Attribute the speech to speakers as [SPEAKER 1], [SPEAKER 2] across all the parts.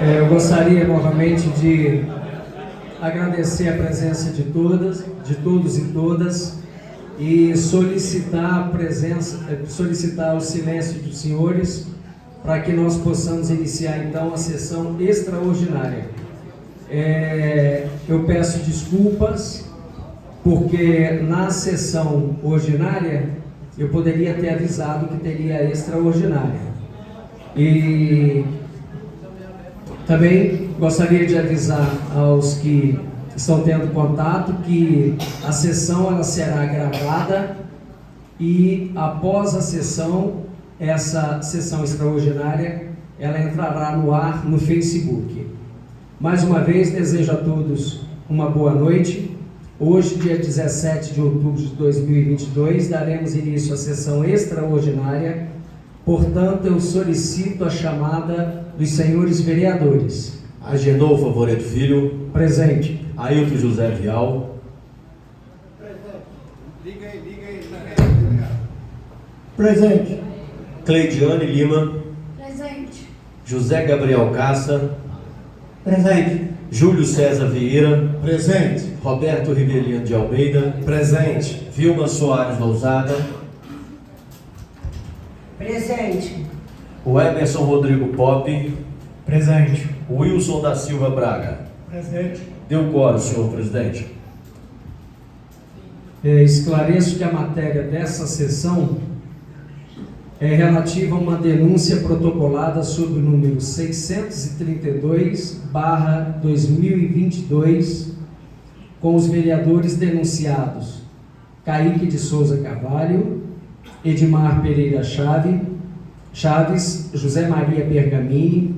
[SPEAKER 1] Eu gostaria novamente de agradecer a presença de todos e todas, e solicitar o silêncio dos senhores, para que nós possamos iniciar então a sessão extraordinária. Eu peço desculpas, porque na sessão ordinária eu poderia ter avisado que teria extraordinária. E também gostaria de avisar aos que estão tendo contato que a sessão ela será gravada, e após a sessão, essa sessão extraordinária, ela entrará no ar no Facebook. Mais uma vez, desejo a todos uma boa noite. Hoje, dia 17 de outubro de 2022, daremos início à sessão extraordinária. Portanto, eu solicito a chamada dos senhores vereadores.
[SPEAKER 2] Agenor Favoreto Filho.
[SPEAKER 1] Presente.
[SPEAKER 2] Ailton José Vial.
[SPEAKER 3] Liga aí.
[SPEAKER 1] Presente.
[SPEAKER 2] Cleidiane Lima.
[SPEAKER 4] Presente.
[SPEAKER 2] José Gabriel Caça.
[SPEAKER 1] Presente.
[SPEAKER 2] Júlio César Vieira.
[SPEAKER 3] Presente.
[SPEAKER 2] Roberto Rivelino de Almeida.
[SPEAKER 3] Presente.
[SPEAKER 2] Vilma Soares Lousada.
[SPEAKER 4] Presente.
[SPEAKER 2] O Emerson Rodrigo Pop.
[SPEAKER 1] Presente.
[SPEAKER 2] Wilson da Silva Braga.
[SPEAKER 1] Presente.
[SPEAKER 2] Deu quórum, senhor presidente.
[SPEAKER 1] Esclareço que a matéria dessa sessão é relativa a uma denúncia protocolada sob o número 632/2022, com os vereadores denunciados Kaique de Souza Carvalho, Edmar Pereira Chaves, José Maria Bergamini,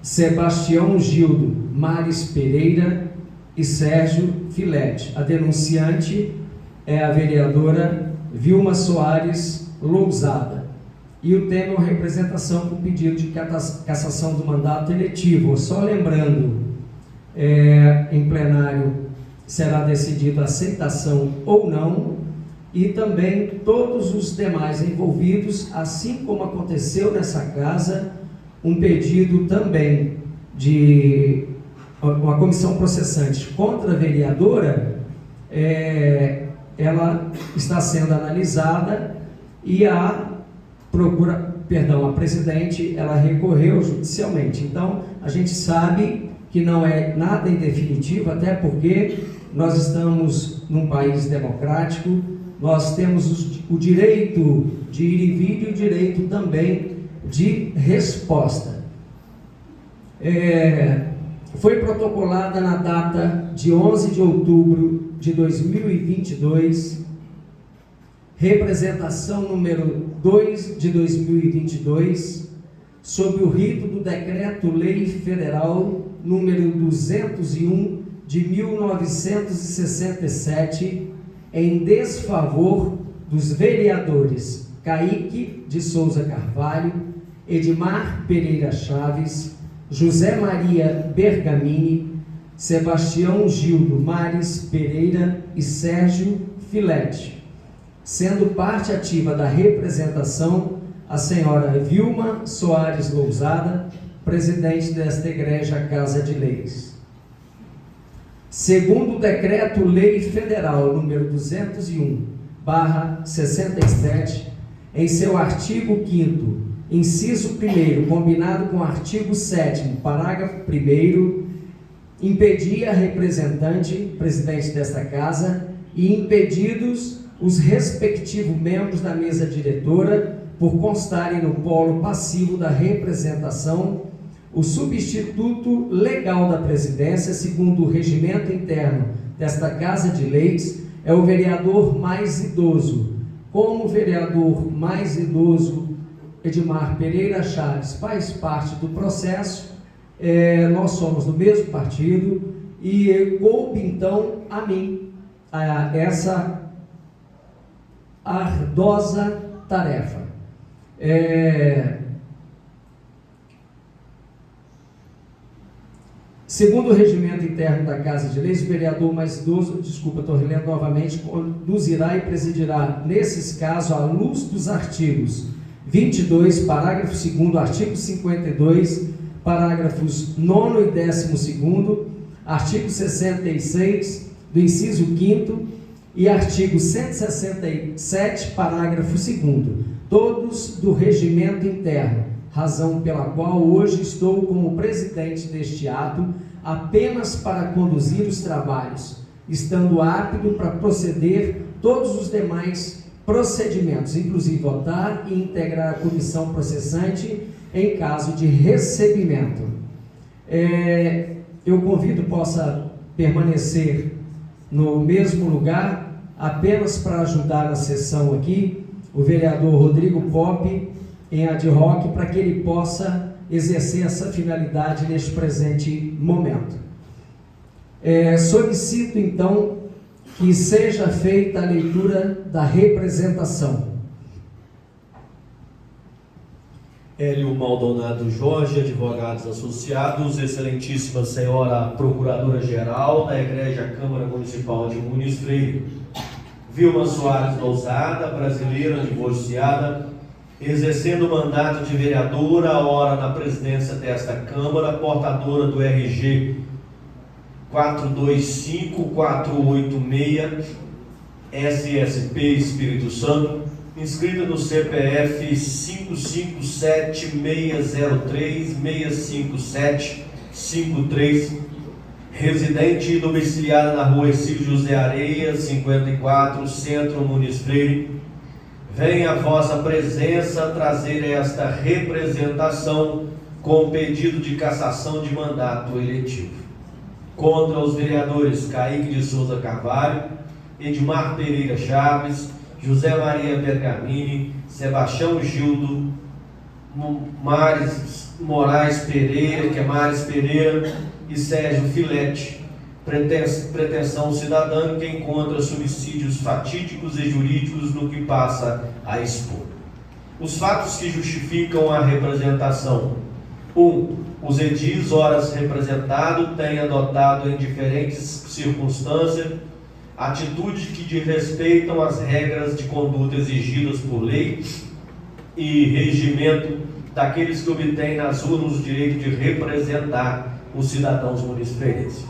[SPEAKER 1] Sebastião Gildo Mares Pereira e Sérgio Filete. A denunciante é a vereadora Vilma Soares Lousada. E o tema é representação com pedido de cassação do mandato eletivo. Só lembrando, em plenário será decidida a aceitação ou não, e também todos os demais envolvidos, assim como aconteceu nessa casa, um pedido também de uma comissão processante contra a vereadora, ela está sendo analisada, e a presidente, ela recorreu judicialmente. Então, a gente sabe que não é nada em definitivo, até porque nós estamos num país democrático, nós temos o direito de ir e vir e o direito também de resposta. Foi protocolada na data de 11 de outubro de 2022, representação número 2 de 2022, sob o rito do Decreto-Lei Federal número 201 de 1967, em desfavor dos vereadores Kaique de Souza Carvalho, Edmar Pereira Chaves, José Maria Bergamini, Sebastião Gildo Mares Pereira e Sérgio Filete, sendo parte ativa da representação a senhora Vilma Soares Lousada, presidente desta Igreja Casa de Leis. Segundo o Decreto-Lei Federal número 201/67, em seu artigo 5º, inciso 1º, combinado com o artigo 7º, parágrafo 1º, impedia a representante, presidente desta casa, e impedidos os respectivos membros da mesa diretora, por constarem no polo passivo da representação, o substituto legal da presidência, segundo o regimento interno desta Casa de Leis, é o vereador mais idoso. Como o vereador mais idoso, Edmar Pereira Chaves, faz parte do processo, nós somos do mesmo partido, e coube então a mim essa ardosa tarefa. Segundo o regimento interno da Casa de Leis, o vereador mais idoso, estou relendo novamente, conduzirá e presidirá, nesses casos, à luz dos artigos 22, parágrafo 2º, artigo 52, parágrafos 9º e 12º, artigo 66, do inciso 5º e artigo 167, parágrafo 2º, todos do regimento interno, razão pela qual hoje estou como presidente deste ato, apenas para conduzir os trabalhos, estando apto para proceder todos os demais procedimentos, inclusive votar e integrar a comissão processante em caso de recebimento. Eu convido possa permanecer no mesmo lugar, apenas para ajudar a sessão aqui, o vereador Rodrigo Poppe, em ad hoc, para que ele possa exercer essa finalidade neste presente momento. Solicito, então, que seja feita a leitura da representação.
[SPEAKER 2] Hélio Maldonado Jorge, advogados associados, excelentíssima senhora Procuradora-Geral da Egrégia Câmara Municipal de Muniz Freire, Vilma Soares Lousada, brasileira, divorciada, exercendo o mandato de vereadora, ora na presidência desta Câmara, portadora do RG 425486, SSP Espírito Santo, inscrita no CPF 5560365753753, residente e domiciliada na rua Ercílio José Areia, 54, Centro Muniz Freire, vem a vossa presença trazer esta representação com pedido de cassação de mandato eletivo contra os vereadores Kaique de Souza Carvalho, Edmar Pereira Chaves, José Maria Bergamini, Sebastião Gildo, Mares Moraes Pereira, que é Mares Pereira, e Sérgio Filete, pretensão cidadã que encontra subsídios fatídicos e jurídicos no que passa a expor. Os fatos que justificam a representação: 1. Os edis horas representado têm adotado em diferentes circunstâncias atitudes que desrespeitam as regras de conduta exigidas por lei e regimento daqueles que obtêm nas urnas o direito de representar os cidadãos municipais.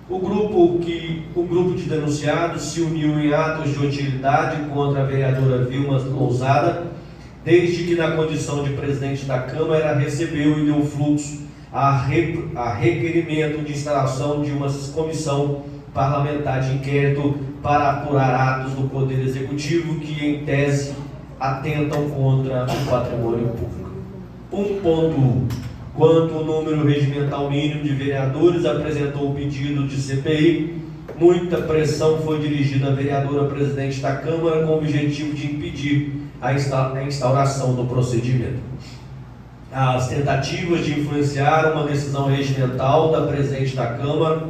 [SPEAKER 2] O grupo de denunciados se uniu em atos de hostilidade contra a vereadora Vilma Lousada, desde que na condição de presidente da Câmara recebeu e deu fluxo a requerimento de instalação de uma comissão parlamentar de inquérito para apurar atos do Poder Executivo que, em tese, atentam contra o patrimônio público. 1.1. Quanto o número regimental mínimo de vereadores apresentou o pedido de CPI, muita pressão foi dirigida à vereadora presidente da Câmara com o objetivo de impedir a instauração do procedimento. As tentativas de influenciar uma decisão regimental da presidente da Câmara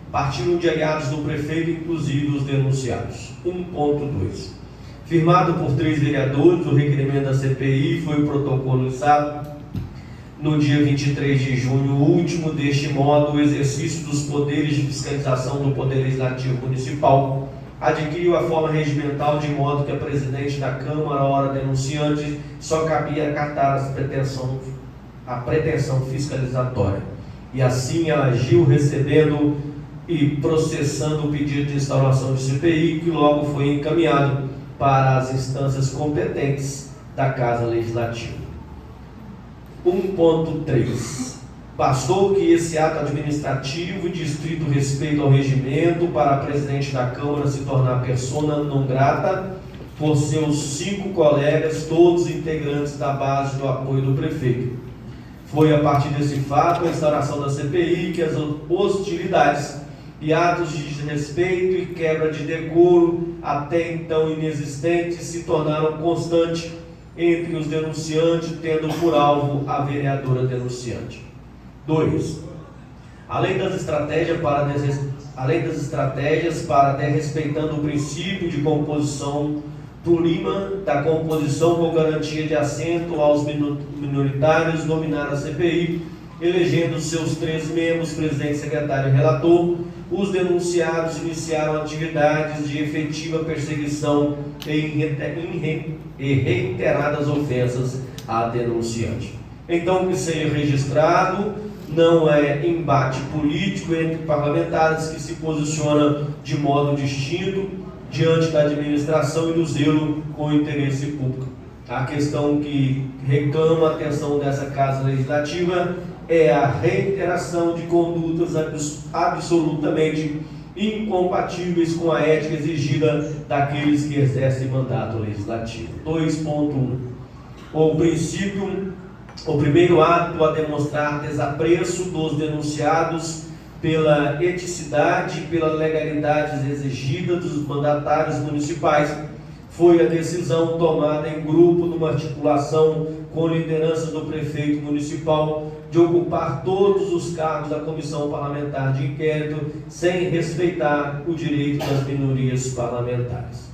[SPEAKER 2] partiram de aliados do prefeito, inclusive os denunciados. 1.2. Firmado por 3 vereadores, o requerimento da CPI foi protocolizado no dia 23 de junho último. Deste modo, o exercício dos poderes de fiscalização do Poder Legislativo Municipal adquiriu a forma regimental, de modo que a presidente da Câmara, ora denunciante, só cabia acatar a pretensão fiscalizatória. E assim ela agiu, recebendo e processando o pedido de instauração de CPI, que logo foi encaminhado para as instâncias competentes da Casa Legislativa. 1.3. Bastou que esse ato administrativo de estrito respeito ao regimento para a presidente da Câmara se tornar persona non grata por seus 5 colegas, todos integrantes da base do apoio do prefeito. Foi a partir desse fato, a instauração da CPI, que as hostilidades e atos de desrespeito e quebra de decoro, até então inexistentes, se tornaram constantes entre os denunciantes, tendo por alvo a vereadora denunciante. 2. Além das estratégias para desrespeitando o princípio de composição plurima da composição com garantia de assento aos minoritários, dominar a CPI, elegendo seus 3 membros, presidente, secretário e relator, os denunciados iniciaram atividades de efetiva perseguição e reiteradas ofensas à denunciante. Então, que seja registrado não é embate político entre parlamentares que se posicionam de modo distinto diante da administração e do zelo com o interesse público. A questão que reclama a atenção dessa Casa Legislativa é a reiteração de condutas absolutamente incompatíveis com a ética exigida daqueles que exercem mandato legislativo. 2.1. O primeiro ato a demonstrar desapreço dos denunciados pela eticidade e pela legalidade exigida dos mandatários municipais foi a decisão tomada em grupo numa articulação com lideranças do prefeito municipal de ocupar todos os cargos da comissão parlamentar de inquérito sem respeitar o direito das minorias parlamentares.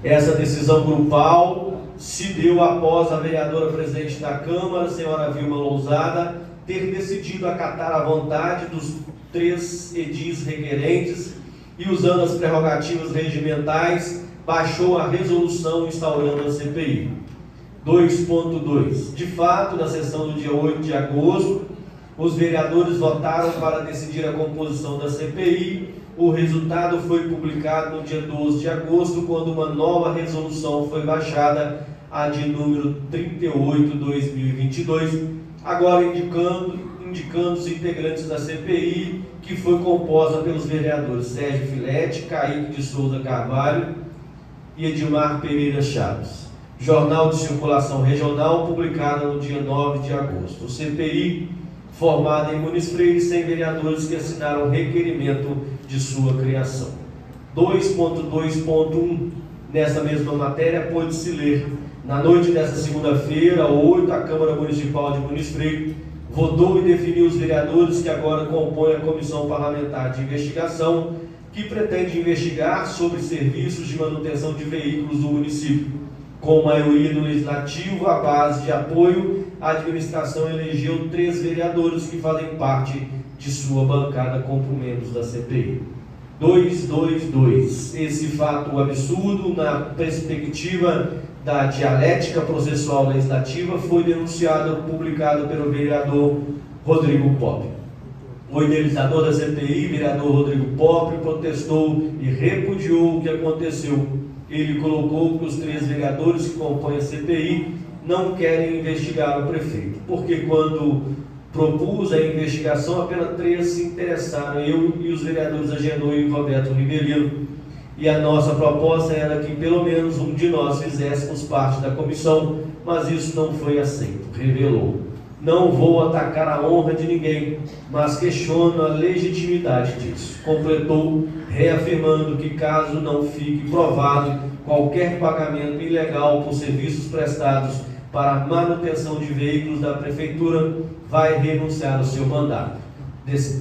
[SPEAKER 2] Essa decisão grupal se deu após a vereadora presidente da Câmara, senhora Vilma Lousada, ter decidido acatar a vontade dos 3 edis requerentes e, usando as prerrogativas regimentais, baixou a resolução instaurando a CPI. 2.2. De fato, na sessão do dia 8 de agosto, os vereadores votaram para decidir a composição da CPI. O resultado foi publicado no dia 12 de agosto, quando uma nova resolução foi baixada, a de número 38/2022, agora indicando os integrantes da CPI, que foi composta pelos vereadores Sérgio Filete, Caíque de Souza Carvalho e Edmar Pereira Chaves. Jornal de Circulação Regional, publicado no dia 9 de agosto. O CPI, formada em Muniz Freire, 100 vereadores que assinaram requerimento de sua criação. 2.2.1. Nessa mesma matéria, pôde-se ler: na noite desta segunda-feira, 8, a Câmara Municipal de Muniz Freire votou e definiu os vereadores que agora compõem a Comissão Parlamentar de Investigação, que pretende investigar sobre serviços de manutenção de veículos do município. Com maioria do Legislativo, a base de apoio, a administração elegeu 3 vereadores que fazem parte de sua bancada como membros da CPI. 2.2.2. Esse fato absurdo, na perspectiva da dialética processual legislativa, foi denunciado e publicado pelo vereador Rodrigo Poppe. O idealizador da CPI, vereador Rodrigo Poppe, protestou e repudiou o que aconteceu. Ele colocou que os 3 vereadores que compõem a CPI não querem investigar o prefeito, porque quando propus a investigação, apenas 3 se interessaram, eu e os vereadores Agenor e Roberto Rivelino, e a nossa proposta era que pelo menos um de nós fizéssemos parte da comissão, mas isso não foi aceito, revelou. Não vou atacar a honra de ninguém, mas questiono a legitimidade disso. Completou, reafirmando que caso não fique provado qualquer pagamento ilegal por serviços prestados para a manutenção de veículos da Prefeitura, vai renunciar ao seu mandato,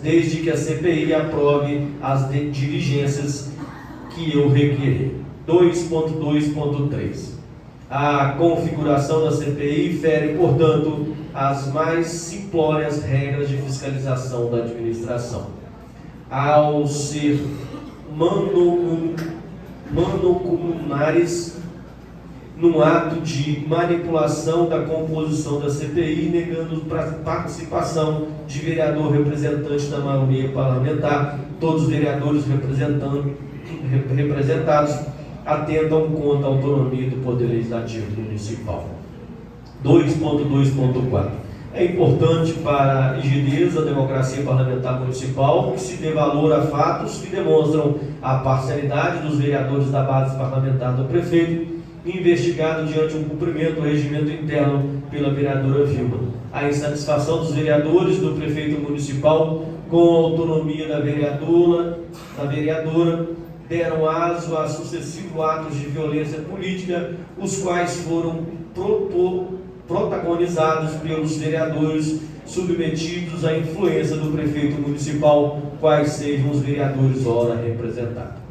[SPEAKER 2] desde que a CPI aprove as diligências que eu requerer. 2.2.3. A configuração da CPI fere, portanto, as mais simplórias regras de fiscalização da administração. Ao ser mancomunares num ato de manipulação da composição da CPI, negando participação de vereador representante da maioria parlamentar, todos os vereadores representados atentam contra a autonomia do Poder Legislativo Municipal. 2.2.4. É importante para a rigidez da democracia parlamentar municipal que se dê valor a fatos que demonstram a parcialidade dos vereadores da base parlamentar do prefeito, investigado diante um cumprimento do regimento interno pela vereadora Vilma. A insatisfação dos vereadores do prefeito municipal com a autonomia da vereadora deram aso a sucessivos atos de violência política, os quais foram protagonizados pelos vereadores submetidos à influência do prefeito municipal, quais sejam os vereadores ora representados.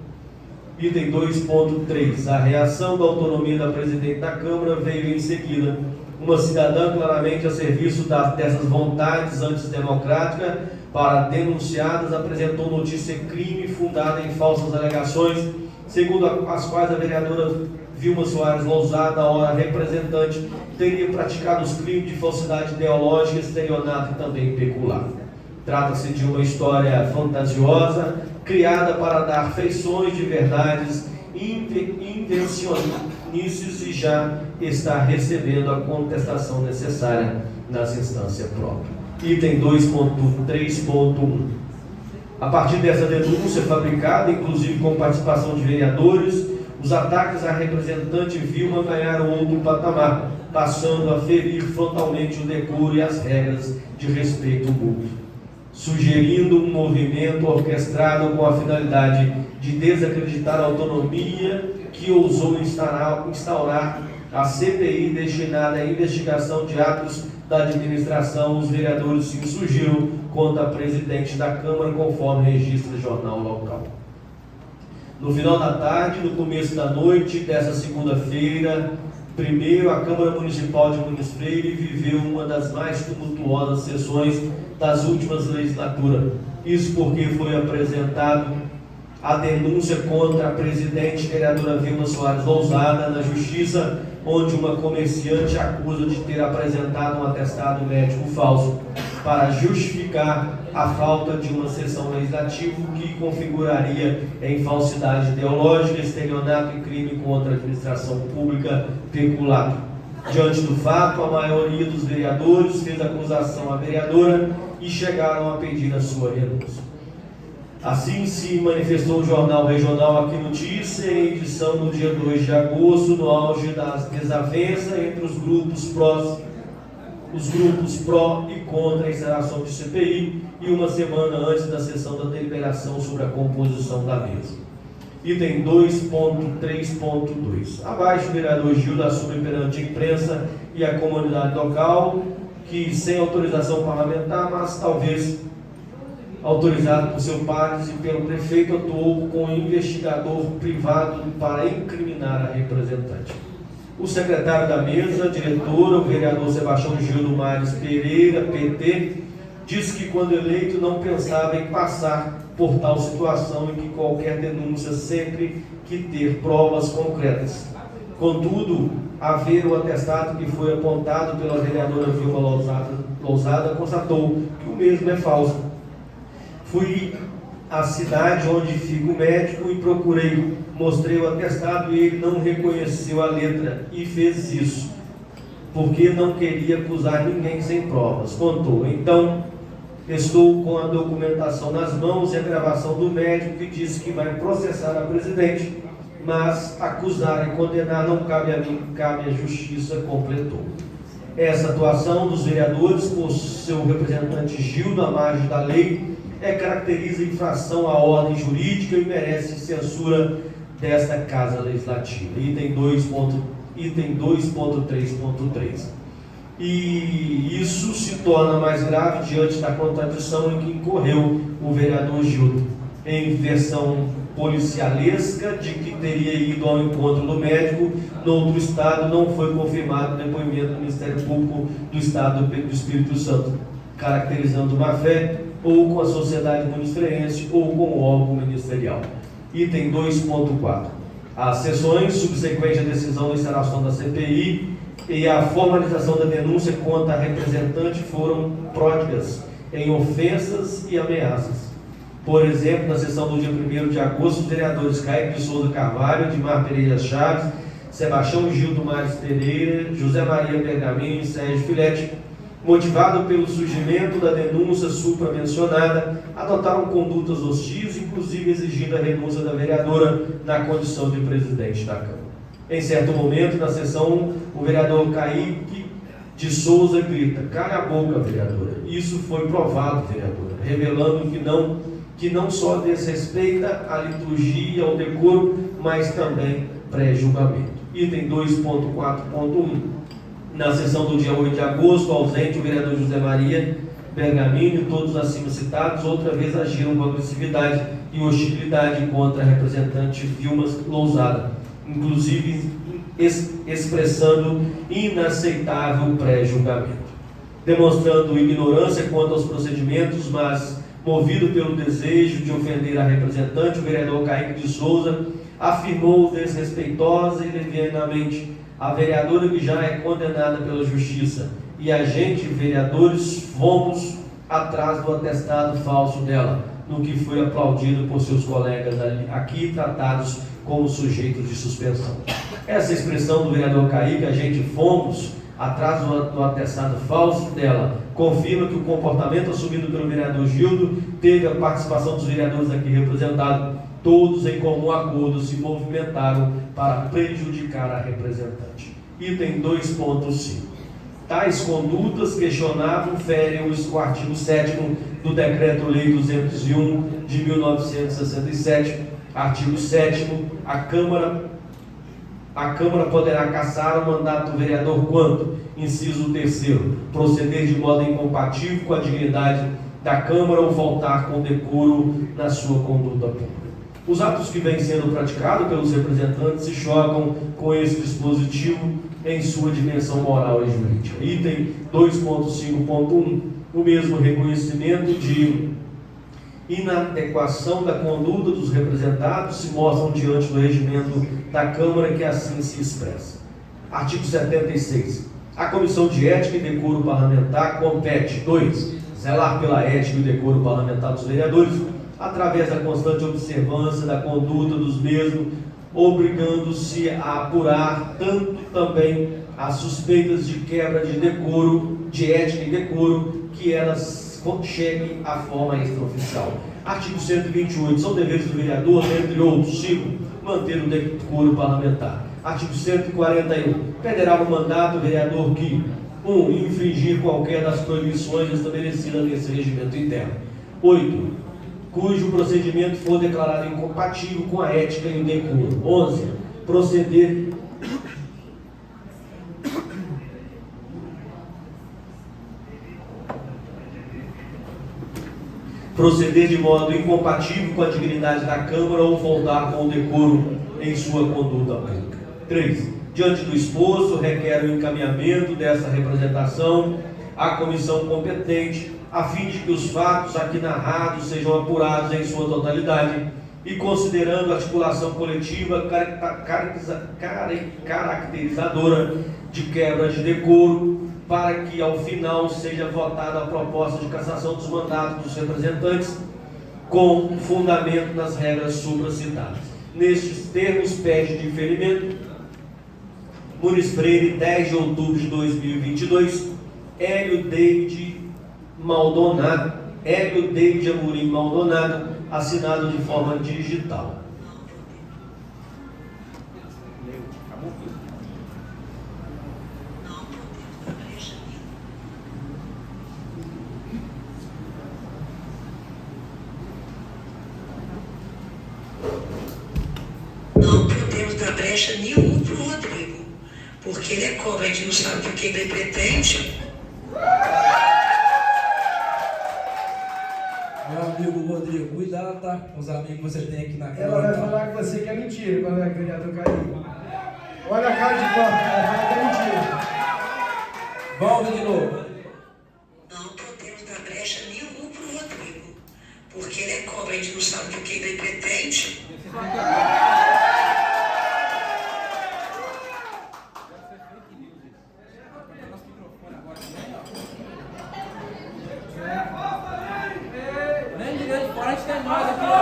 [SPEAKER 2] Item 2.3. A reação da autonomia da presidente da Câmara veio em seguida. Uma cidadã claramente a serviço dessas vontades antidemocráticas para denunciadas apresentou notícia crime fundada em falsas alegações, segundo as quais a vereadora Vilma Soares Lousada, a hora representante, teria praticado os crimes de falsidade ideológica, estelionato e também pecular. Trata-se de uma história fantasiosa, criada para dar feições de verdades invencionices e já está recebendo a contestação necessária nas instâncias próprias. Item 2.3.1. A partir dessa denúncia fabricada, inclusive com participação de vereadores, os ataques à representante Vilma ganharam outro patamar, passando a ferir frontalmente o decoro e as regras de respeito mútuo, sugerindo um movimento orquestrado com a finalidade de desacreditar a autonomia que ousou instaurar a CPI destinada à investigação de atos da administração. Os vereadores se insurgiram contra a presidente da Câmara, conforme registra o jornal local. No final da tarde, no começo da noite dessa segunda-feira, primeiro, a Câmara Municipal de Muniz Freire viveu uma das mais tumultuosas sessões das últimas legislaturas. Isso porque foi apresentado a denúncia contra a presidente vereadora Vilma Soares Lousada na Justiça, onde uma comerciante acusa de ter apresentado um atestado médico falso para justificar a falta de uma sessão legislativa que configuraria em falsidade ideológica, estelionato e crime contra a administração pública peculato. Diante do fato, a maioria dos vereadores fez acusação à vereadora e chegaram a pedir a sua renúncia. Assim se manifestou o Jornal Regional Aqui Notícia, em edição no dia 2 de agosto, no auge das desavenças entre os grupos pró e contra a instalação de CPI, e uma semana antes da sessão da deliberação sobre a composição da mesa. Item 2.3.2. Abaixo, o vereador Gildo assume perante a imprensa e a comunidade local que, sem autorização parlamentar, mas talvez autorizado por seu pares e pelo prefeito, atuou com um investigador privado para incriminar a representante. O secretário da mesa, diretora, o vereador Sebastião Gildo Mares Pereira, PT, disse que quando eleito não pensava em passar por tal situação e que qualquer denúncia sempre que ter provas concretas. Contudo, haver o atestado que foi apontado pela vereadora Vilma Lousada constatou que o mesmo é falso. Fui à cidade onde fica o médico e procurei, mostrei o atestado e ele não reconheceu a letra e fez isso, porque não queria acusar ninguém sem provas, contou. Então, estou com a documentação nas mãos e a gravação do médico que disse que vai processar a presidente, mas acusar e condenar não cabe a mim, cabe à justiça, completou. Essa atuação dos vereadores por seu representante Gildo à margem da lei caracteriza infração à ordem jurídica e merece censura desta Casa Legislativa. Item 2.3.3. E isso se torna mais grave diante da contradição em que incorreu o vereador Gildo, em versão policialesca de que teria ido ao encontro do médico no outro estado. Não foi confirmado o depoimento do Ministério Público do Estado do Espírito Santo, caracterizando má fé ou com a sociedade municipalense ou com o órgão ministerial. Item 2.4. As sessões subsequentes à decisão da instalação da CPI e a formalização da denúncia contra a representante foram pródigas em ofensas e ameaças. Por exemplo, na sessão do dia 1º de agosto, os vereadores Kaique de Souza Carvalho, Edmar Pereira Chaves, Sebastião Gildo Mares Pereira, José Maria Bergamin e Sérgio Filete, motivado pelo surgimento da denúncia supramencionada, adotaram condutas hostis, inclusive exigindo a renúncia da vereadora na condição de presidente da Câmara. Em certo momento, na sessão, o vereador Kaique de Souza grita: "Cala a boca, vereadora." Isso foi provado, vereadora, revelando que não só desrespeita a liturgia e ao decoro, mas também pré-julgamento. Item 2.4.1. Na sessão do dia 8 de agosto, ausente o vereador José Maria Bergamini e todos acima citados, outra vez agiram com agressividade e hostilidade contra a representante Vilma Lousada, inclusive expressando inaceitável pré-julgamento. Demonstrando ignorância quanto aos procedimentos, mas movido pelo desejo de ofender a representante, o vereador Kaique de Souza afirmou desrespeitosa e levianamente a vereadora que já é condenada pela justiça, e a gente, vereadores, fomos atrás do atestado falso dela, no que foi aplaudido por seus colegas aqui tratados como sujeitos de suspensão. Essa expressão do vereador Kaique, a gente fomos atrás do atestado falso dela, confirma que o comportamento assumido pelo vereador Gildo teve a participação dos vereadores aqui representados, todos em comum acordo se movimentaram para prejudicar a representante. Item 2.5. Tais condutas questionáveis ferem o artigo 7º do Decreto-Lei 201 de 1967, artigo 7º, a Câmara poderá cassar o mandato do vereador quando, inciso 3º, proceder de modo incompatível com a dignidade da Câmara ou faltar com decoro na sua conduta pública. Os atos que vêm sendo praticados pelos representantes se chocam com esse dispositivo em sua dimensão moral e jurídica. Item 2.5.1, o mesmo reconhecimento de inadequação da conduta dos representados se mostram diante do regimento da Câmara que assim se expressa. Artigo 76. A Comissão de Ética e Decoro Parlamentar compete: 2. Zelar pela ética e decoro parlamentar dos vereadores, através da constante observância da conduta dos mesmos, obrigando-se a apurar tanto também as suspeitas de quebra de decoro, de ética e decoro, que elas cheguem à forma extraoficial. Artigo 128. São deveres do vereador, entre outros: 5. Manter o decoro parlamentar. Artigo 141. Perderá o mandato o vereador que 1. Infringir qualquer das proibições estabelecidas nesse regimento interno. 8. Cujo procedimento for declarado incompatível com a ética e o decoro. 11. Proceder de modo incompatível com a dignidade da Câmara ou faltar com o decoro em sua conduta pública. 3. Diante do exposto, requer o encaminhamento dessa representação à comissão competente, a fim de que os fatos aqui narrados sejam apurados em sua totalidade e considerando a articulação coletiva caracterizadora de quebra de decoro, para que ao final seja votada a proposta de cassação dos mandatos dos representantes com fundamento nas regras supracitadas. Nestes termos, pede diferimento Muniz Freire, 10 de outubro de 2022, Hélio David Amorim Maldonado, assinado de forma digital.
[SPEAKER 3] Não podemos dar brecha nenhuma para o Rodrigo, porque ele é cobra, a gente não sabe o que ele pretende.
[SPEAKER 5] Meu amigo Rodrigo, cuidado, tá? Com os amigos que você tem aqui na
[SPEAKER 1] Ela vai
[SPEAKER 5] Câmara.
[SPEAKER 1] falar com você que é mentira quando é vereador Kaique. Olha a cara de porta, ela fala que é mentira.
[SPEAKER 5] Vamos de novo.
[SPEAKER 3] Não podemos dar brecha nenhuma para o Rodrigo, porque ele é cobra, a gente não sabe o que ele pretende.
[SPEAKER 5] Nem direito de fora, a gente tem mais aqui, ó.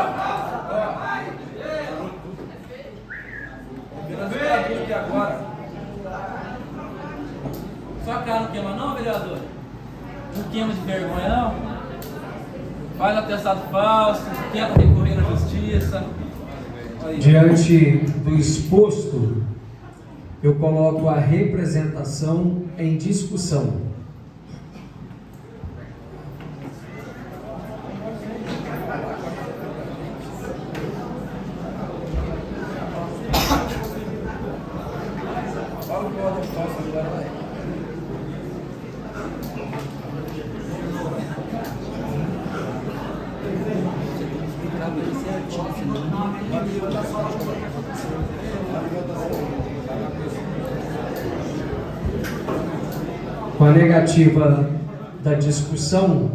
[SPEAKER 5] Apenas vereador aqui agora. Sua cara não queima não, vereador? Não queima de vergonha não? Faz atestado falso, tenta recorrer na justiça. Aí.
[SPEAKER 1] Diante do exposto, eu coloco a representação em discussão.
[SPEAKER 5] Fala o que eu faço agora, vai.
[SPEAKER 1] Com a negativa da discussão,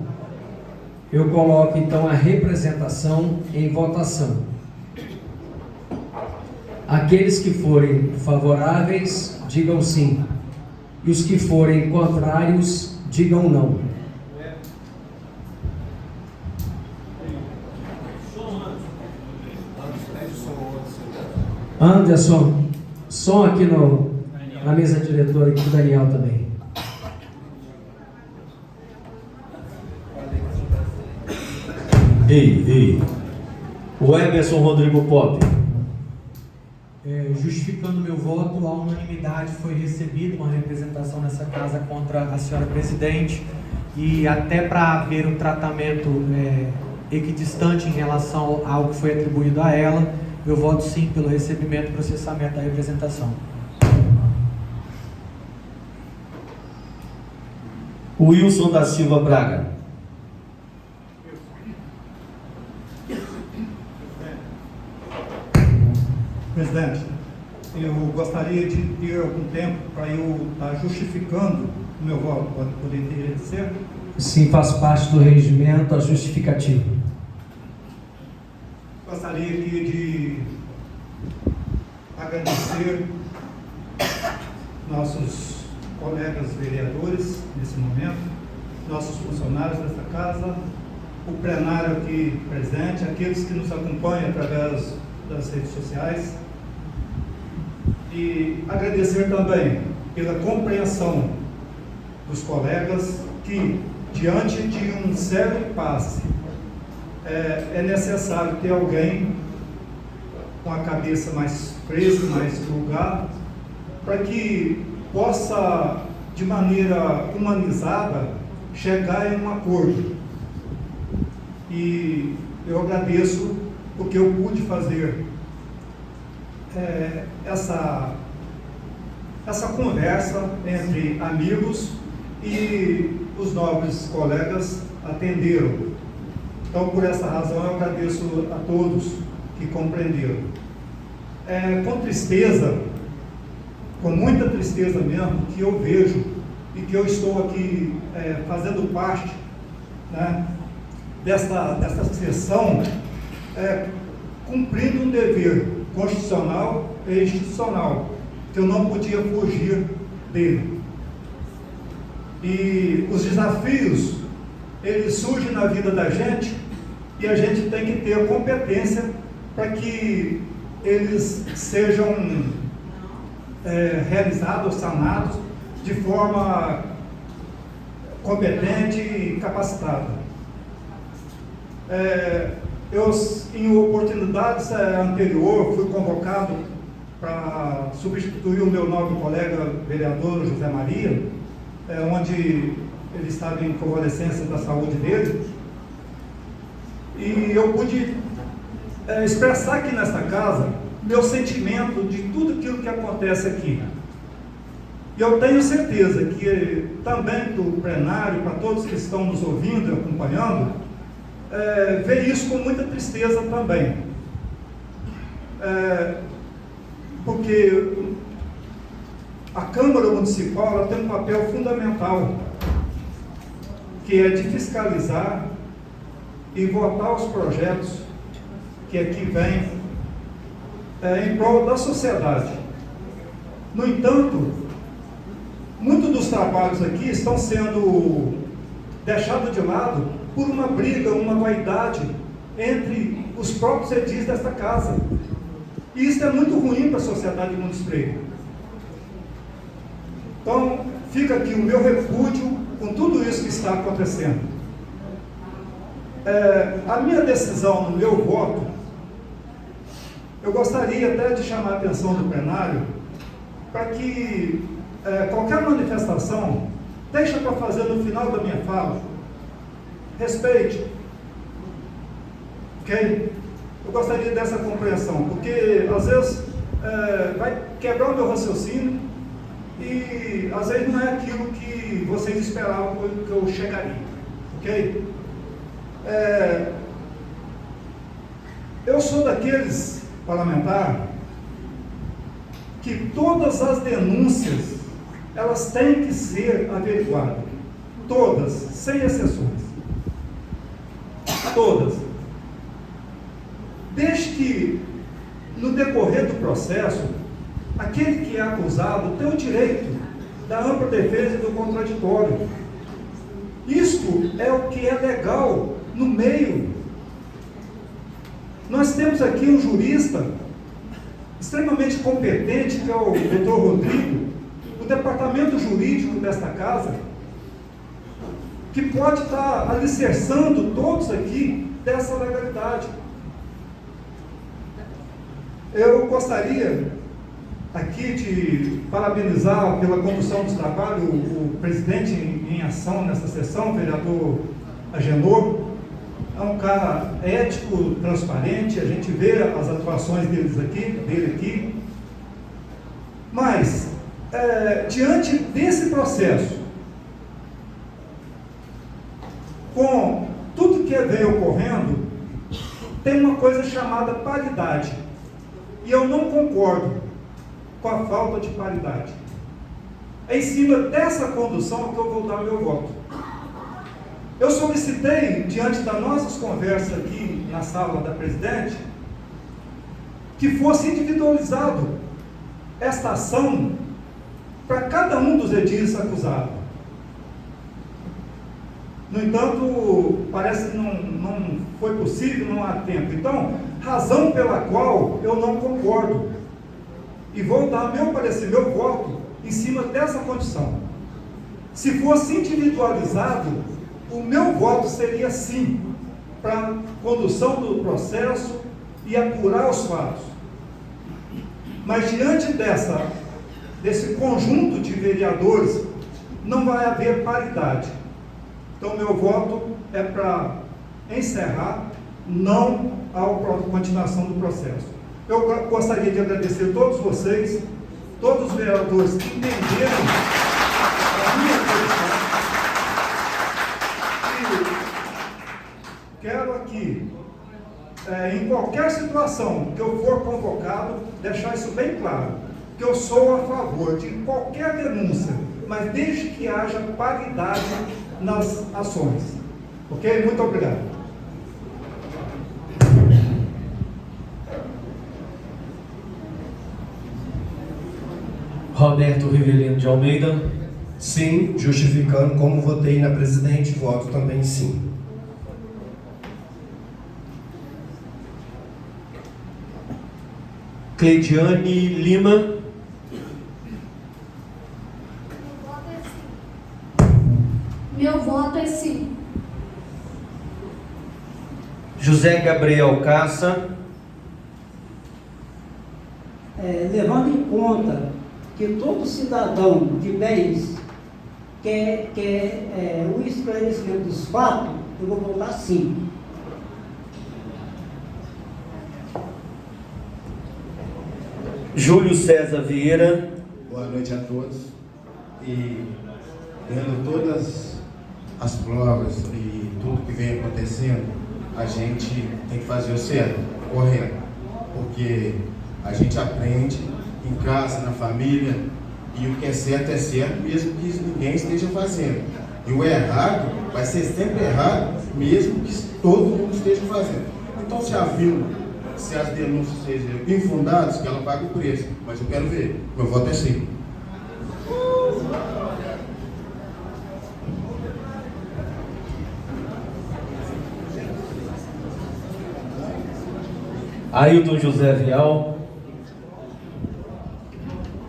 [SPEAKER 1] eu coloco então a representação em votação. Aqueles que forem favoráveis, digam sim. E os que forem contrários, digam não. Anderson, som aqui na mesa diretora, aqui com o Daniel também.
[SPEAKER 2] Ei. O Emerson Rodrigo Pop.
[SPEAKER 6] Justificando meu voto, a unanimidade foi recebida, uma representação nessa casa contra a senhora presidente, e até para haver um tratamento equidistante em relação ao que foi atribuído a ela, eu voto sim pelo recebimento e processamento da representação.
[SPEAKER 2] Wilson da Silva Braga.
[SPEAKER 7] Presidente, eu gostaria de ter algum tempo para eu estar justificando o meu voto. Pode poder ser?
[SPEAKER 1] Sim, faz parte do regimento a justificativa.
[SPEAKER 7] Gostaria aqui de agradecer nossos colegas vereadores nesse momento, nossos funcionários desta casa, o plenário aqui presente, aqueles que nos acompanham através das redes sociais, e agradecer também pela compreensão dos colegas que, diante de um sério impasse, é necessário ter alguém com a cabeça mais fresca, mais no lugar, para que possa, de maneira humanizada, chegar em um acordo. E eu agradeço porque eu pude fazer essa conversa entre amigos, e os nobres colegas atenderam. Então, por essa razão, eu agradeço a todos que compreenderam. Com tristeza, com muita tristeza mesmo, que eu vejo e que eu estou aqui fazendo parte, né, desta sessão, cumprindo um dever constitucional e institucional, que eu não podia fugir dele. E os desafios, eles surgem na vida da gente, e a gente tem que ter a competência para que eles sejam realizados, sanados, de forma competente e capacitada. Eu, em oportunidades anteriores, fui convocado para substituir o meu nobre colega vereador José Maria, onde ele estava em convalescência da saúde dele, e eu pude expressar aqui nesta casa meu sentimento de tudo aquilo que acontece aqui. E eu tenho certeza que também para o plenário, para todos que estão nos ouvindo e acompanhando, vê isso com muita tristeza também, porque a Câmara Municipal ela tem um papel fundamental, que é de fiscalizar e votar os projetos que aqui vêm em prol da sociedade. No entanto, muitos dos trabalhos aqui estão sendo deixados de lado por uma briga, uma vaidade entre os próprios edis desta casa. E isso é muito ruim para a sociedade de Montes Freire. Então, fica aqui o meu repúdio com tudo isso que está acontecendo. A minha decisão, no meu voto, eu gostaria até de chamar a atenção do plenário para que qualquer manifestação, deixa para fazer no final da minha fala, respeite, ok? Eu gostaria dessa compreensão, porque às vezes vai quebrar o meu raciocínio e às vezes não é aquilo que vocês esperavam que eu chegaria, ok? Eu sou daqueles parlamentares que todas as denúncias elas têm que ser averiguadas, todas, sem exceções, todas, desde que no decorrer do processo processo, aquele que é acusado tem o direito da ampla defesa e do contraditório. Isto é o que é legal no meio. Nós temos aqui um jurista extremamente competente, que é o doutor Rodrigo, do departamento jurídico desta casa, que pode estar alicerçando todos aqui dessa legalidade. Eu gostaria aqui de parabenizar pela condução dos trabalhos o presidente em ação nessa sessão, o vereador Agenor. É um cara ético, transparente, a gente vê as atuações dele aqui. Mas, diante desse processo, com tudo que vem ocorrendo, tem uma coisa chamada paridade. E eu não concordo com a falta de paridade. É em cima dessa condução que eu vou dar meu voto. Eu solicitei, diante das nossas conversas aqui na sala da presidente, que fosse individualizado esta ação para cada um dos edis acusados. No entanto, parece que não foi possível, não há tempo. Então, razão pela qual eu não concordo. E vou dar meu parecer, meu voto, em cima dessa condição. Se fosse individualizado, o meu voto seria sim, para condução do processo e apurar os fatos. Mas diante desse conjunto de vereadores, não vai haver paridade. Então, meu voto é para encerrar, não à continuação do processo. Eu gostaria de agradecer a todos vocês, todos os vereadores que entenderam a minha posição. E quero aqui, em qualquer situação que eu for convocado, deixar isso bem claro, que eu sou a favor de qualquer denúncia, mas desde que haja paridade nas ações. Ok? Muito obrigado.
[SPEAKER 2] Roberto Rivelino de Almeida.
[SPEAKER 8] Sim, justificando como votei na presidente, voto também sim.
[SPEAKER 2] Cleidiane Lima.
[SPEAKER 4] Meu voto é sim.
[SPEAKER 2] José Gabriel Cassa.
[SPEAKER 9] Levando em conta que todo cidadão de bens quer o esclarecimento dos fatos, eu vou votar sim.
[SPEAKER 2] Júlio César Vieira.
[SPEAKER 10] Boa noite a todos. E vendo todas as provas e tudo que vem acontecendo, a gente tem que fazer o certo, correto, porque a gente aprende em casa, na família, e o que é certo, mesmo que ninguém esteja fazendo. E o errado vai ser sempre errado, mesmo que todo mundo esteja fazendo. Então, se as denúncias sejam infundadas, que ela pague o preço. Mas eu quero ver. Meu voto é sim.
[SPEAKER 2] Ailton José Vial.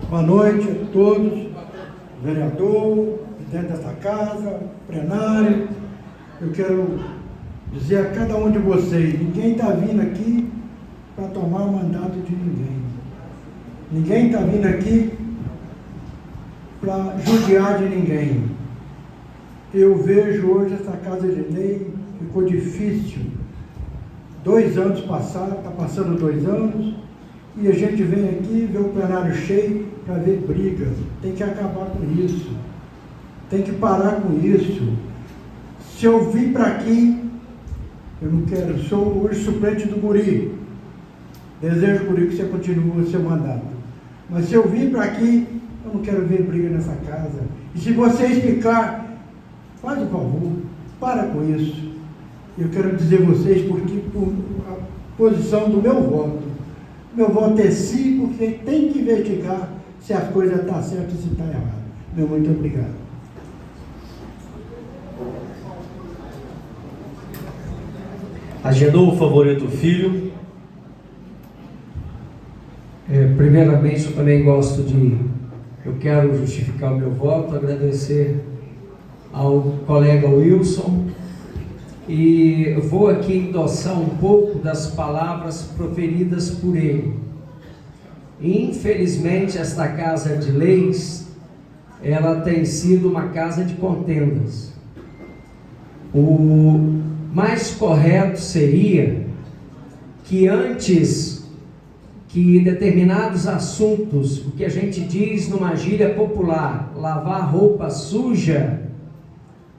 [SPEAKER 11] Boa noite a todos, vereador, presidente desta casa, plenário. Eu quero dizer a cada um de vocês, ninguém está vindo aqui para tomar o mandato de ninguém. Ninguém está vindo aqui para judiar de ninguém. Eu vejo hoje essa casa de lei, ficou difícil. 2 anos passaram, está passando 2 anos, e a gente vem aqui, vê o plenário cheio para ver briga. Tem que acabar com isso. Tem que parar com isso. Se eu vim para aqui, eu não quero, eu sou hoje suplente do Guri. Desejo, Guri, que você continue o seu mandato. Mas se eu vim para aqui, eu não quero ver briga nessa casa. E se você explicar, faz o favor, para com isso. Eu quero dizer a vocês, porque por a posição do meu voto, Meu voto é sim, porque tem que investigar se as coisas estão certas e se estão erradas. Meu muito obrigado.
[SPEAKER 2] Agendou o favorito filho.
[SPEAKER 1] Primeiramente, eu também eu quero justificar o meu voto, agradecer ao colega Wilson, e eu vou aqui endossar um pouco das palavras proferidas por ele. Infelizmente, esta Casa de Leis, ela tem sido uma casa de contendas. O mais correto seria que antes que determinados assuntos, o que a gente diz numa gíria popular, lavar roupa suja,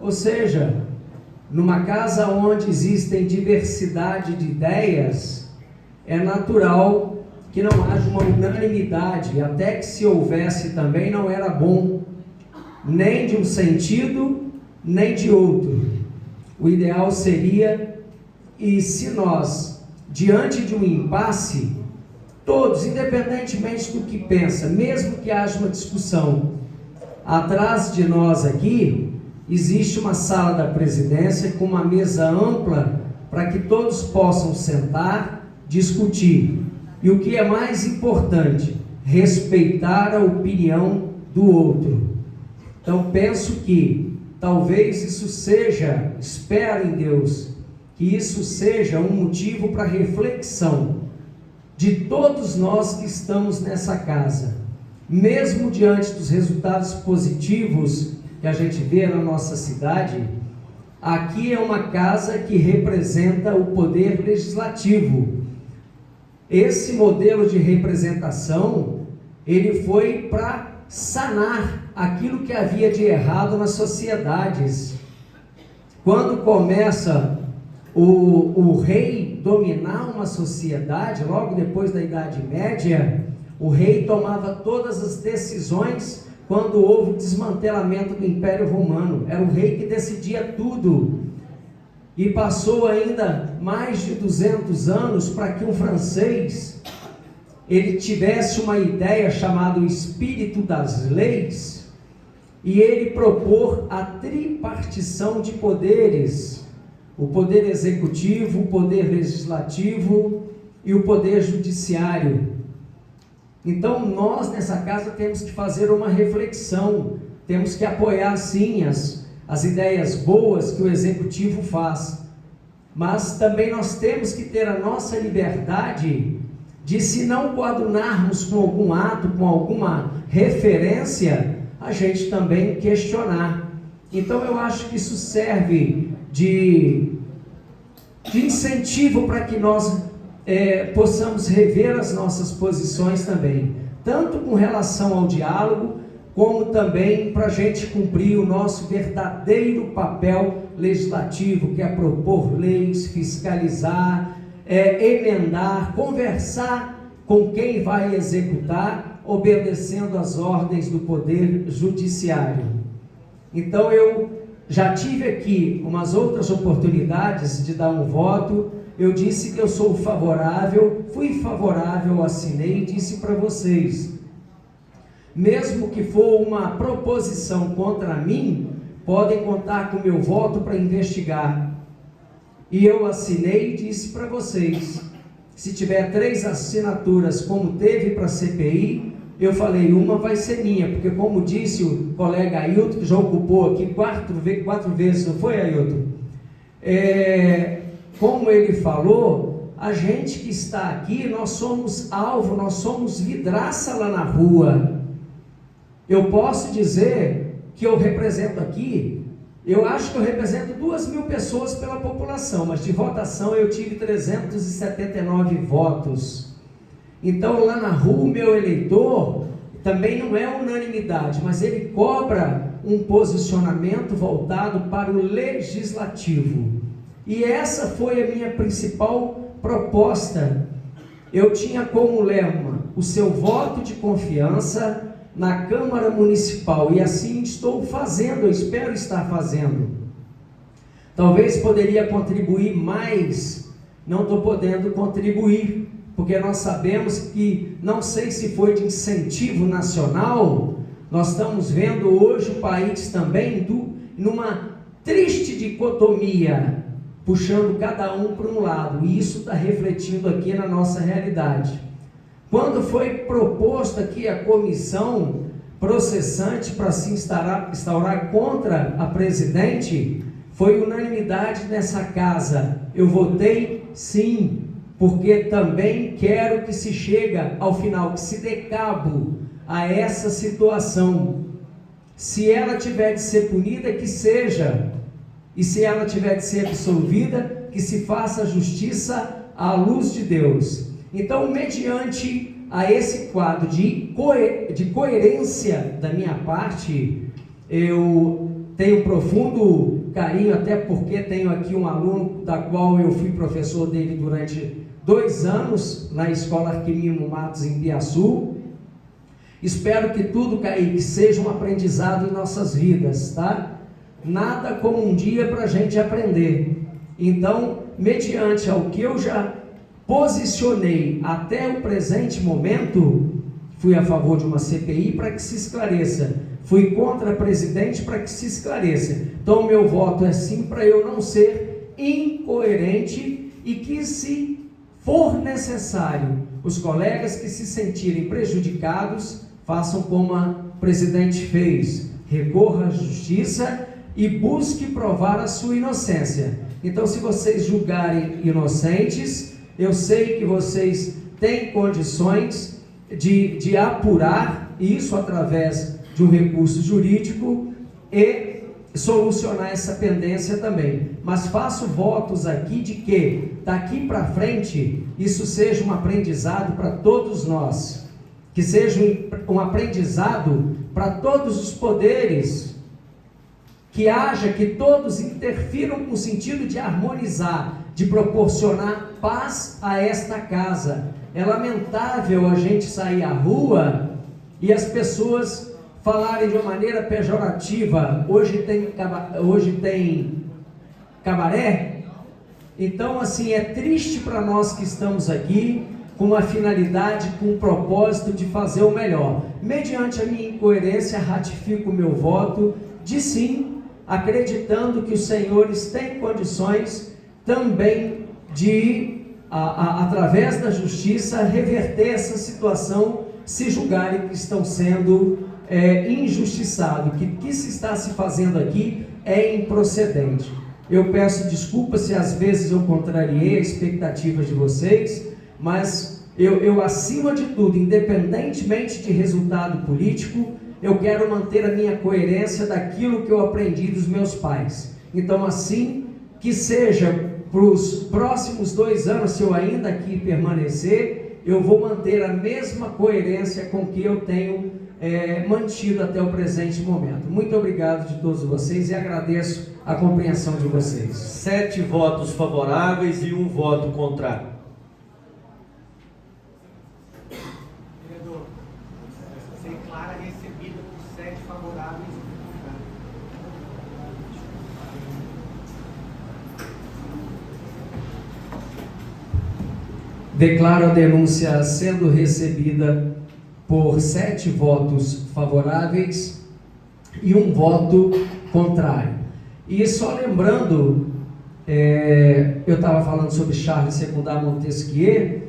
[SPEAKER 1] ou seja, numa casa onde existem diversidade de ideias, é natural que não haja uma unanimidade, até que se houvesse também não era bom, nem de um sentido, nem de outro. O ideal seria, e se nós, diante de um impasse, todos, independentemente do que pensa, mesmo que haja uma discussão, atrás de nós aqui, existe uma sala da presidência com uma mesa ampla para que todos possam sentar, discutir. E o que é mais importante, respeitar a opinião do outro. Então penso que talvez isso seja, espero em Deus, que isso seja um motivo para reflexão de todos nós que estamos nessa casa, mesmo diante dos resultados positivos que a gente vê na nossa cidade. Aqui é uma casa que representa o poder legislativo. Esse modelo de representação, ele foi para sanar aquilo que havia de errado nas sociedades. Quando começa o rei dominar uma sociedade, logo depois da Idade Média, o rei tomava todas as decisões quando houve o desmantelamento do Império Romano. Era o rei que decidia tudo. E passou ainda mais de 200 anos para que um francês ele tivesse uma ideia chamada o espírito das leis, e ele propor a tripartição de poderes: o poder executivo, o poder legislativo e o poder judiciário. Então nós nessa casa temos que fazer uma reflexão, temos que apoiar sim as ideias boas que o executivo faz, mas também nós temos que ter a nossa liberdade de, se não coadunarmos com algum ato, com alguma referência, a gente também questionar. Então eu acho que isso serve de incentivo para que nós possamos rever as nossas posições também, tanto com relação ao diálogo, como também para a gente cumprir o nosso verdadeiro papel legislativo, que é propor leis, fiscalizar, emendar, conversar com quem vai executar, obedecendo às ordens do Poder Judiciário. Então eu já tive aqui umas outras oportunidades de dar um voto. Eu disse que eu sou favorável, fui favorável, assinei e disse para vocês, mesmo que for uma proposição contra mim, podem contar com o meu voto para investigar. E eu assinei e disse para vocês, se tiver 3 assinaturas como teve para a CPI, eu falei, uma vai ser minha, porque como disse o colega Ailton, que já ocupou aqui 4 vezes, não foi, Ailton? Como ele falou, a gente que está aqui, nós somos alvo, nós somos vidraça lá na rua. Eu posso dizer que eu represento aqui, eu acho que eu represento 2.000 pessoas pela população, mas de votação eu tive 379 votos. Então lá na rua o meu eleitor também não é unanimidade, mas ele cobra um posicionamento voltado para o legislativo. E essa foi a minha principal proposta. Eu tinha como lema o seu voto de confiança na Câmara Municipal, e assim estou fazendo, eu espero estar fazendo. Talvez poderia contribuir mais, não estou podendo contribuir, porque nós sabemos que, não sei se foi de incentivo nacional, nós estamos vendo hoje o país também numa triste dicotomia, puxando cada um para um lado, e isso está refletindo aqui na nossa realidade. Quando foi proposto aqui a comissão processante para se instaurar contra a presidente, foi unanimidade nessa casa. Eu votei sim, porque também quero que se chegue ao final, que se dê cabo a essa situação. Se ela tiver de ser punida, que seja, e se ela tiver de ser absolvida, que se faça justiça à luz de Deus. Então, mediante a esse quadro de coerência da minha parte, eu tenho profundo carinho, até porque tenho aqui um aluno da qual eu fui professor dele durante 2 anos na Escola Arquimimo Matos em Piaçu. Espero que tudo, Kaique, seja um aprendizado em nossas vidas, tá? Nada como um dia para a gente aprender. Então, mediante ao que eu já posicionei até o presente momento, fui a favor de uma CPI para que se esclareça, fui contra a presidente para que se esclareça. Então, meu voto é sim, para eu não ser incoerente, e que, se for necessário, os colegas que se sentirem prejudicados façam como a presidente fez, recorra à justiça e busque provar a sua inocência. Então, se vocês julgarem inocentes, eu sei que vocês têm condições de apurar isso através de um recurso jurídico e solucionar essa pendência também. Mas faço votos aqui de que, daqui para frente, isso seja um aprendizado para todos nós, que seja um aprendizado para todos os poderes, que haja, que todos interfiram com o sentido de harmonizar, de proporcionar paz a esta casa. É lamentável a gente sair à rua e as pessoas falarem de uma maneira pejorativa. Hoje tem cabaré. Então, assim, é triste para nós que estamos aqui com uma finalidade, com um propósito de fazer o melhor. Mediante a minha incoerência, ratifico o meu voto de sim, acreditando que os senhores têm condições também de, através da justiça, reverter essa situação, se julgarem que estão sendo injustiçados, que o que se está se fazendo aqui é improcedente. Eu peço desculpas se às vezes eu contrariei as expectativas de vocês, mas eu acima de tudo, independentemente de resultado político, eu quero manter a minha coerência daquilo que eu aprendi dos meus pais. Então, assim, que seja para os próximos 2 anos, se eu ainda aqui permanecer, eu vou manter a mesma coerência com que eu tenho mantido até o presente momento. Muito obrigado de todos vocês e agradeço a compreensão de vocês.
[SPEAKER 2] 7 votos favoráveis e 1 voto contrário.
[SPEAKER 6] Vereador, você declara recebida por 7 favoráveis e 1 contrário.
[SPEAKER 1] Declaro a denúncia sendo recebida por 7 votos favoráveis e 1 voto contrário. E só lembrando, eu estava falando sobre Charles Secundar Montesquieu,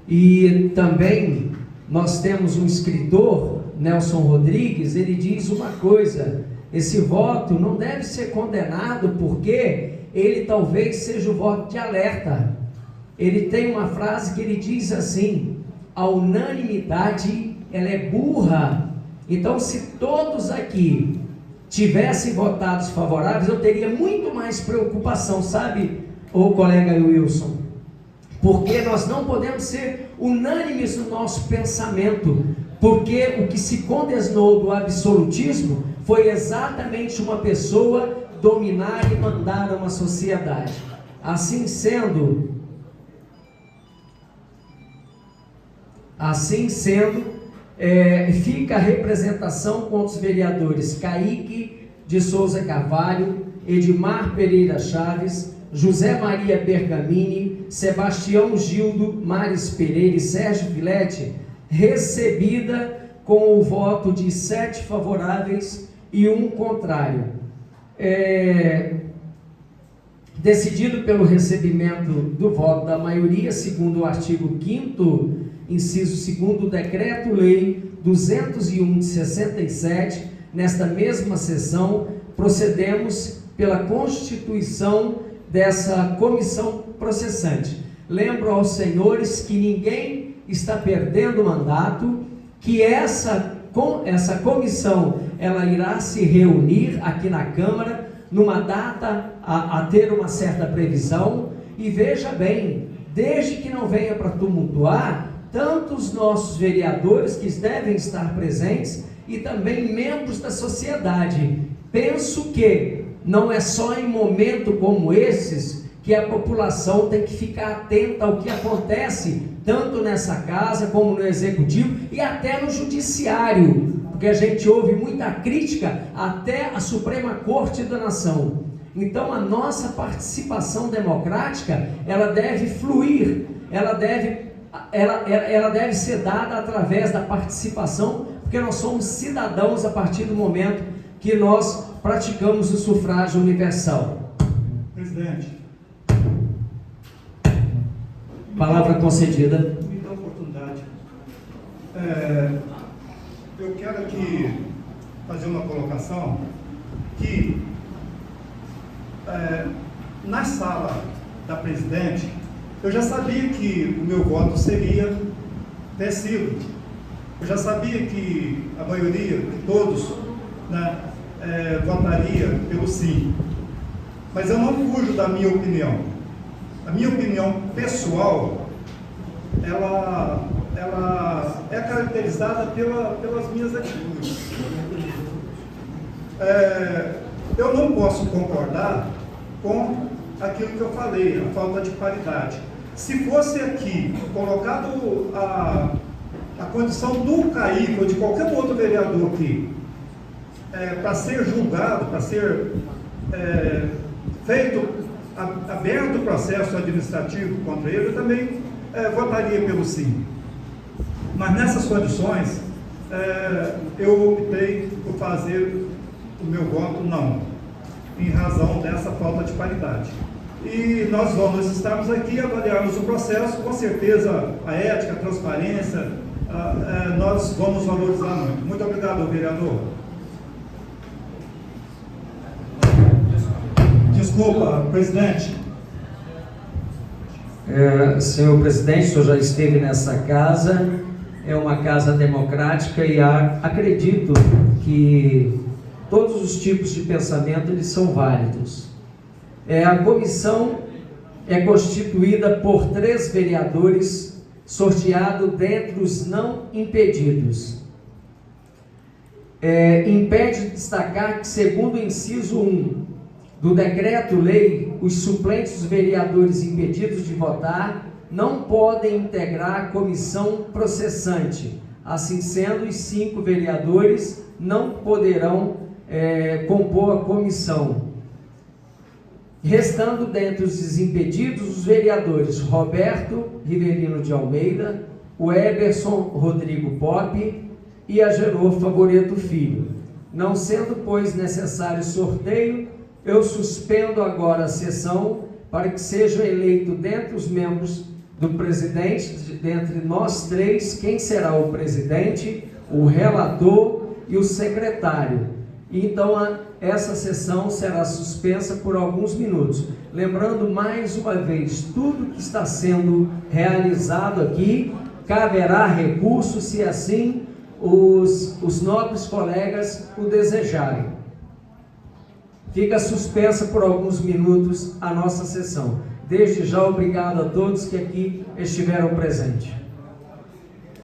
[SPEAKER 1] e também nós temos um escritor, Nelson Rodrigues, ele diz uma coisa: esse voto não deve ser condenado porque ele talvez seja o voto de alerta. Ele tem uma frase que ele diz assim: a unanimidade ela é burra. Então, se todos aqui tivessem votados favoráveis, eu teria muito mais preocupação, sabe, ô colega Wilson? Porque nós não podemos ser unânimes no nosso pensamento, porque o que se condenou do absolutismo foi exatamente uma pessoa dominar e mandar uma sociedade. Assim sendo, fica a representação com os vereadores Kaique de Souza Carvalho, Edmar Pereira Chaves, José Maria Bergamini, Sebastião Gildo, Maris Pereira e Sérgio Filete, recebida com o voto de 7 favoráveis e 1 contrário. Decidido pelo recebimento do voto da maioria, segundo o artigo 5º, inciso 2º do Decreto-Lei 201 de 67, nesta mesma sessão, procedemos pela constituição dessa comissão processante. Lembro aos senhores que ninguém está perdendo o mandato, que essa comissão ela irá se reunir aqui na Câmara numa data a ter uma certa previsão, e veja bem, desde que não venha para tumultuar, tanto os nossos vereadores que devem estar presentes e também membros da sociedade. Penso que não é só em momento como esses que a população tem que ficar atenta ao que acontece, tanto nessa casa como no Executivo e até no Judiciário, porque a gente ouve muita crítica até a Suprema Corte da Nação. Então a nossa participação democrática, ela deve fluir, ela deve ser dada através da participação, porque nós somos cidadãos a partir do momento que nós praticamos o sufrágio universal.
[SPEAKER 7] Presidente.
[SPEAKER 1] Palavra concedida.
[SPEAKER 7] Me dá a oportunidade. Eu quero aqui fazer uma colocação que na sala da presidente eu já sabia que o meu voto seria vencido. Eu já sabia que a maioria, que todos, né, votaria pelo sim. Mas eu não fujo da minha opinião. A minha opinião pessoal, ela é caracterizada pelas minhas atitudes. Eu não posso concordar com aquilo que eu falei, a falta de paridade. Se fosse aqui colocado a condição do Caíque ou de qualquer outro vereador aqui, para ser julgado, para ser aberto o processo administrativo contra ele, eu também votaria pelo sim. Mas nessas condições, eu optei por fazer o meu voto não, em razão dessa falta de paridade. E nós vamos estarmos aqui, avaliarmos o processo, com certeza a ética, a transparência, nós vamos valorizar muito. Muito obrigado, vereador. Desculpa, presidente.
[SPEAKER 1] Senhor presidente, o senhor já esteve nessa casa, é uma casa democrática e acredito que todos os tipos de pensamento eles são válidos. A comissão é constituída por 3 vereadores, sorteado dentre os não impedidos. Impede destacar que, segundo o inciso 1 do Decreto-Lei, os suplentes dos vereadores impedidos de votar não podem integrar a comissão processante. Assim sendo, os 5 vereadores não poderão compor a comissão. Restando dentre os desimpedidos os vereadores Roberto Rivelino de Almeida, o Eberson Rodrigo Poppe e Agenor Favoreto Filho. Não sendo, pois, necessário sorteio, eu suspendo agora a sessão para que seja eleito dentre os membros do presidente, dentre nós 3, quem será o presidente, o relator e o secretário. Então, essa sessão será suspensa por alguns minutos. Lembrando mais uma vez, tudo que está sendo realizado aqui, caberá recurso se assim os nobres colegas o desejarem. Fica suspensa por alguns minutos a nossa sessão. Desde já, obrigado a todos que aqui estiveram presentes.